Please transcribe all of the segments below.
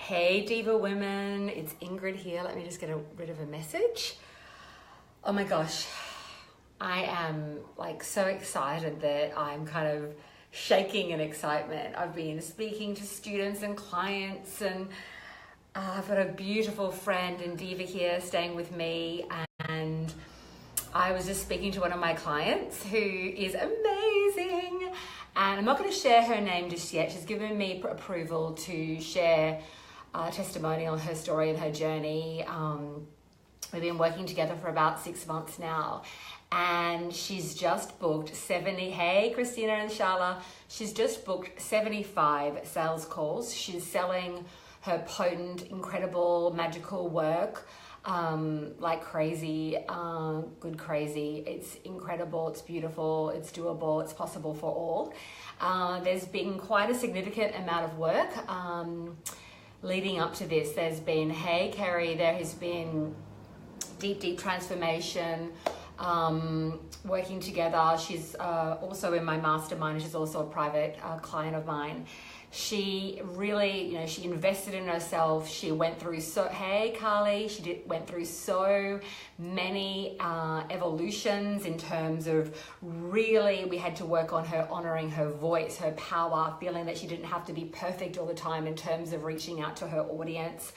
Hey Diva women, it's Ingrid here. Let me just get rid of a message. Oh my gosh, I am so excited that I'm kind of shaking in excitement. I've been speaking to students and clients, and I've got a beautiful friend and diva here staying with me, and I was just speaking to one of my clients who is amazing, and I'm not going to share her name just yet. She's given me approval to share testimony on her story and her journey. We've been working together for about 6 months now, and she's just booked 70, hey Christina and Sharla, she's just booked 75 sales calls. She's selling her potent, incredible, magical work like crazy, good crazy. It's incredible, it's beautiful, it's doable, it's possible for all. There's been quite a significant amount of work leading up to this. There's been, hey Carrie, there has been deep transformation, working together. She's also in my mastermind. She's also a private client of mine. She really, she invested in herself. She went through hey Carly, went through so many evolutions in terms of really, we had to work on her honoring her voice, her power, feeling that she didn't have to be perfect all the time in terms of reaching out to her audience,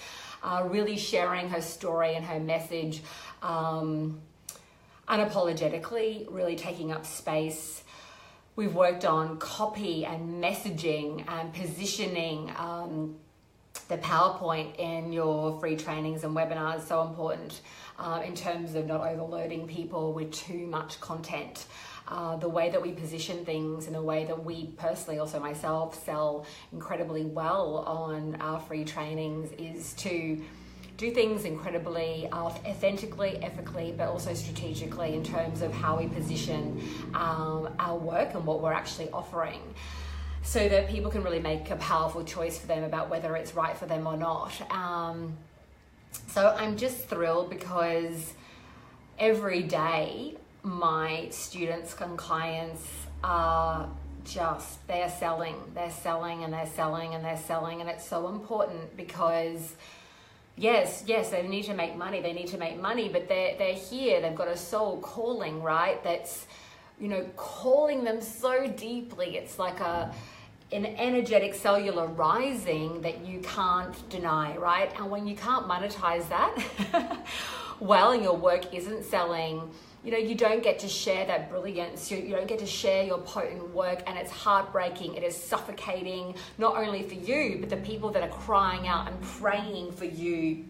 really sharing her story and her message unapologetically, really taking up space. We've worked on copy and messaging and positioning. The PowerPoint in your free trainings and webinars is so important in terms of not overloading people with too much content. The way that we position things in a way that we personally, also myself, sell incredibly well on our free trainings is to do things incredibly authentically, ethically, but also strategically in terms of how we position our work and what we're actually offering, so that people can really make a powerful choice for them about whether it's right for them or not. So I'm just thrilled because every day my students and clients are they're selling, and they're selling, and it's so important because Yes, they need to make money. But they're here. They've got a soul calling, right? That's, calling them so deeply. It's like an energetic cellular rising that you can't deny, right? And when you can't monetize that, well, and your work isn't selling, you don't get to share that brilliance. You don't get to share your potent work, and it's heartbreaking. It is suffocating, not only for you, but the people that are crying out and praying for you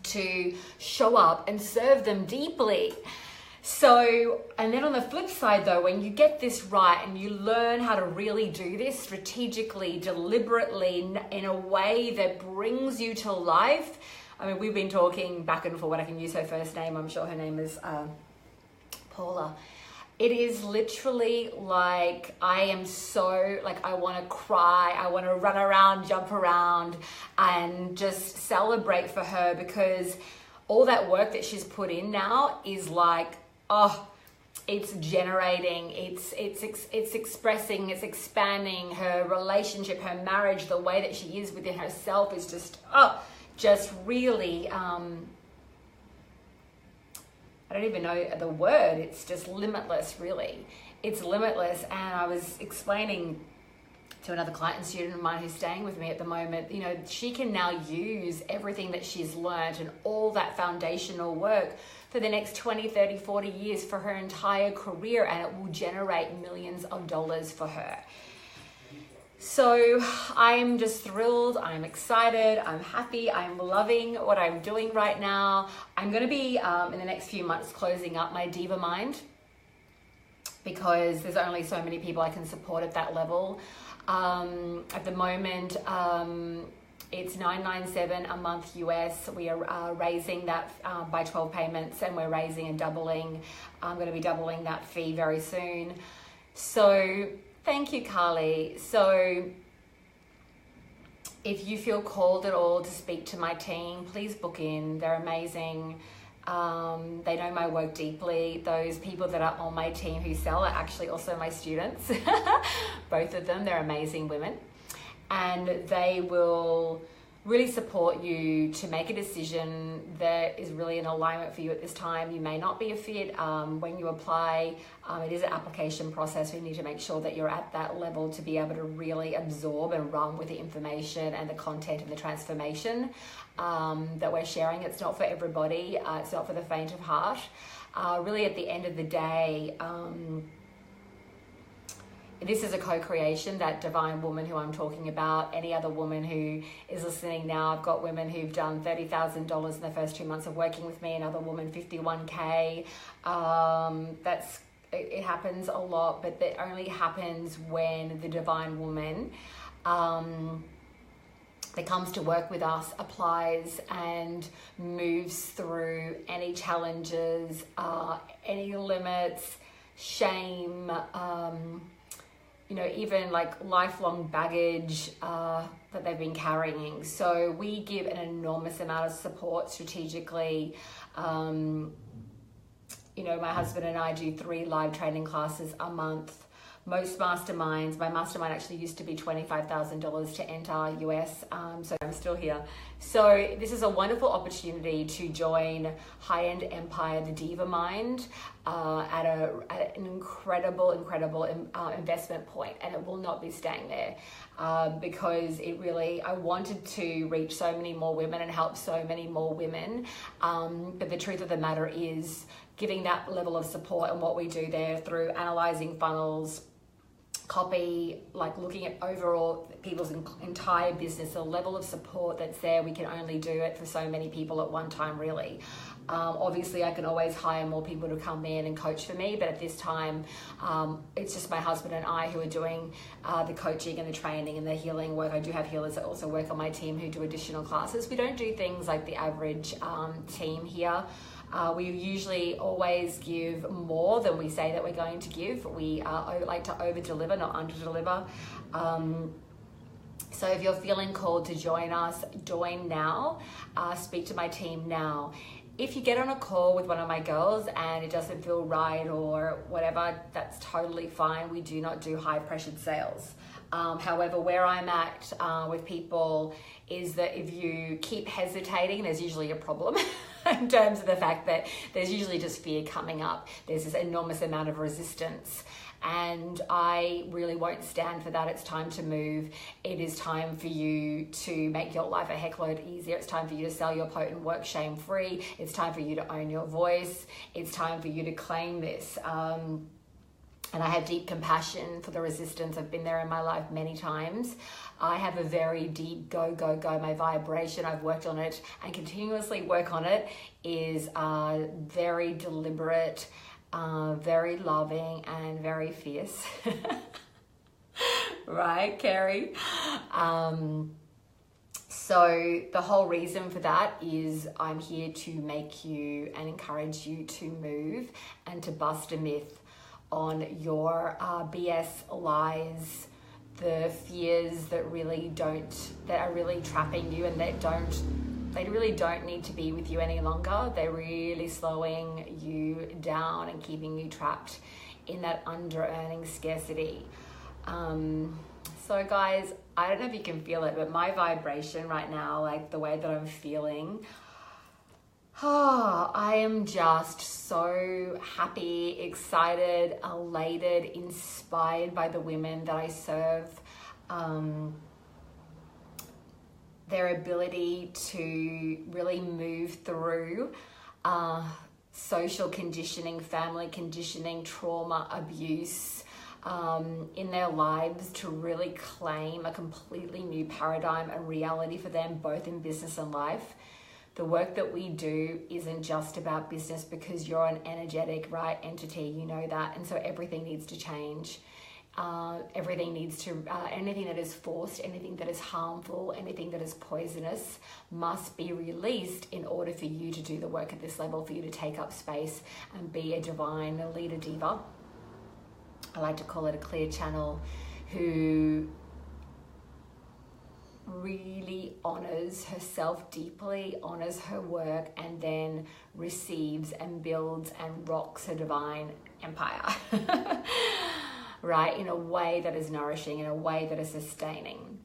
to show up and serve them deeply. So, and then on the flip side though, when you get this right and you learn how to really do this strategically, deliberately, in a way that brings you to life. I mean, we've been talking back and forth. I can use her first name. I'm sure her name is Paula. It is literally like I am so I want to cry. I want to run around, jump around, and just celebrate for her, because all that work that she's put in now is it's generating, it's expressing, it's expanding. Her relationship, her marriage, the way that she is within herself is just really I don't even know the word. It's just limitless, really. It's limitless. And I was explaining to another client and student of mine who's staying with me at the moment, she can now use everything that she's learned and all that foundational work for the next 20, 30, 40 years for her entire career, and it will generate millions of dollars for her. So I'm just thrilled, I'm excited, I'm happy, I'm loving what I'm doing right now. I'm going to be, in the next few months, closing up my Diva Mind, because there's only so many people I can support at that level. At the moment, it's $997 a month US. We are raising that by 12 payments, and we're raising and doubling. I'm going to be doubling that fee very soon. So thank you, Carly. So if you feel called at all to speak to my team, please book in. They're amazing. They know my work deeply. Those people that are on my team who sell are actually also my students. Both of them, they're amazing women. And they will really support you to make a decision that is really in alignment for you at this time. You may not be a fit when you apply. It is an application process. We need to make sure that you're at that level to be able to really absorb and run with the information and the content and the transformation that we're sharing. It's not for everybody. It's not for the faint of heart. Really, at the end of the day, this is a co-creation, that divine woman who I'm talking about. Any other woman who is listening now, I've got women who've done $30,000 in the first 2 months of working with me, another woman 51K. It happens a lot, but that only happens when the divine woman that comes to work with us applies and moves through any challenges, any limits, shame, even like lifelong baggage that they've been carrying. So we give an enormous amount of support strategically. My husband and I do 3 live training classes a month. Most masterminds, my mastermind actually used to be $25,000 to enter US, so I'm still here. So this is a wonderful opportunity to join High-End Empire, the Diva Mind, at an incredible investment point, and it will not be staying there because I wanted to reach so many more women and help so many more women, but the truth of the matter is giving that level of support and what we do there through analyzing funnels, copy, like looking at overall people's entire business, the level of support that's there. We can only do it for so many people at one time, really. Obviously, I can always hire more people to come in and coach for me, but at this time, it's just my husband and I who are doing the coaching and the training and the healing work. I do have healers that also work on my team who do additional classes. We don't do things like the average team here. We usually always give more than we say that we're going to give. We like to over-deliver, not under-deliver. So if you're feeling called to join us, join now. Speak to my team now. If you get on a call with one of my girls and it doesn't feel right or whatever, that's totally fine. We do not do high-pressured sales. However, where I'm at with people is that if you keep hesitating, there's usually a problem in terms of the fact that there's usually just fear coming up. There's this enormous amount of resistance. And I really won't stand for that. It's time to move. It is time for you to make your life a heckload easier. It's time for you to sell your potent work shame-free. It's time for you to own your voice. It's time for you to claim this. And I have deep compassion for the resistance. I've been there in my life many times. I have a very deep go. My vibration, I've worked on it and continuously work on it, is very deliberate, very loving, and very fierce. Right, Carrie? So the whole reason for that is I'm here to make you and encourage you to move and to bust a myth on your BS lies, the fears that are really trapping you and they really don't need to be with you any longer. They're really slowing you down and keeping you trapped in that under-earning scarcity. So guys, I don't know if you can feel it, but my vibration right now, like the way that I'm feeling, I am just so happy, excited, elated, inspired by the women that I serve. Their ability to really move through social conditioning, family conditioning, trauma, abuse in their lives, to really claim a completely new paradigm and reality for them, both in business and life. The work that we do isn't just about business, because you're an energetic, right, entity, you know that, and so everything needs to change. Everything needs to, anything that is forced, anything that is harmful, anything that is poisonous must be released in order for you to do the work at this level, for you to take up space and be a divine leader diva. I like to call it a clear channel who really honors herself deeply, honors her work, and then receives and builds and rocks her divine empire. Right, in a way that is nourishing, in a way that is sustaining.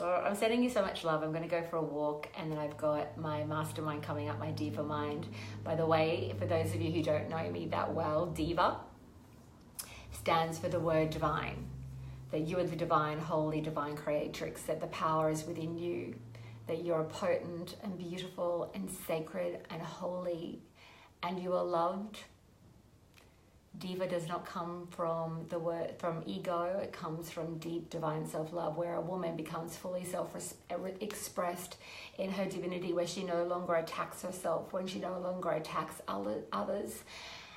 So I'm sending you so much love. I'm going to go for a walk, and then I've got my mastermind coming up, my Diva Mind. By the way, for those of you who don't know me that well, Diva stands for the word divine, that you are the divine, holy, divine creatrix, that the power is within you, that you're potent and beautiful and sacred and holy, and you are loved. Diva does not come from the word, from ego. It comes from deep divine self-love, where a woman becomes fully self-expressed in her divinity, where she no longer attacks herself, when she no longer attacks others,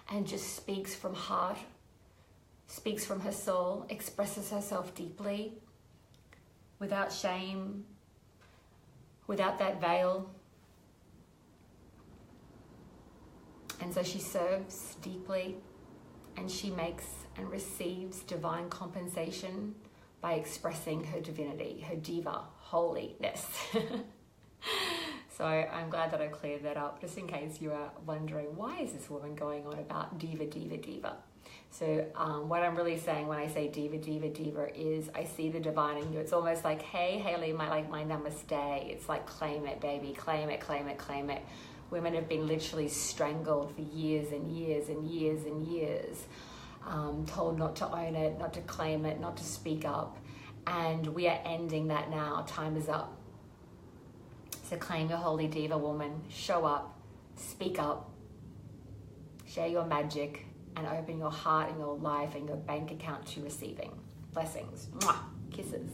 and just speaks from heart, speaks from her soul, expresses herself deeply, without shame, without that veil. And so she serves deeply, and she makes and receives divine compensation by expressing her divinity, her diva, holiness. So I'm glad that I cleared that up, just in case you are wondering, why is this woman going on about diva, diva, diva? So what I'm really saying when I say diva, diva, diva is I see the divine in you. It's almost like, hey, Haley, my namaste. It's like, claim it, baby, claim it, claim it, claim it. Women have been literally strangled for years and years and years and years, told not to own it, not to claim it, not to speak up. And we are ending that now. Time is up. So claim your holy diva, woman. Show up, speak up, share your magic, and open your heart and your life and your bank account to receiving. Blessings. Mwah. Kisses.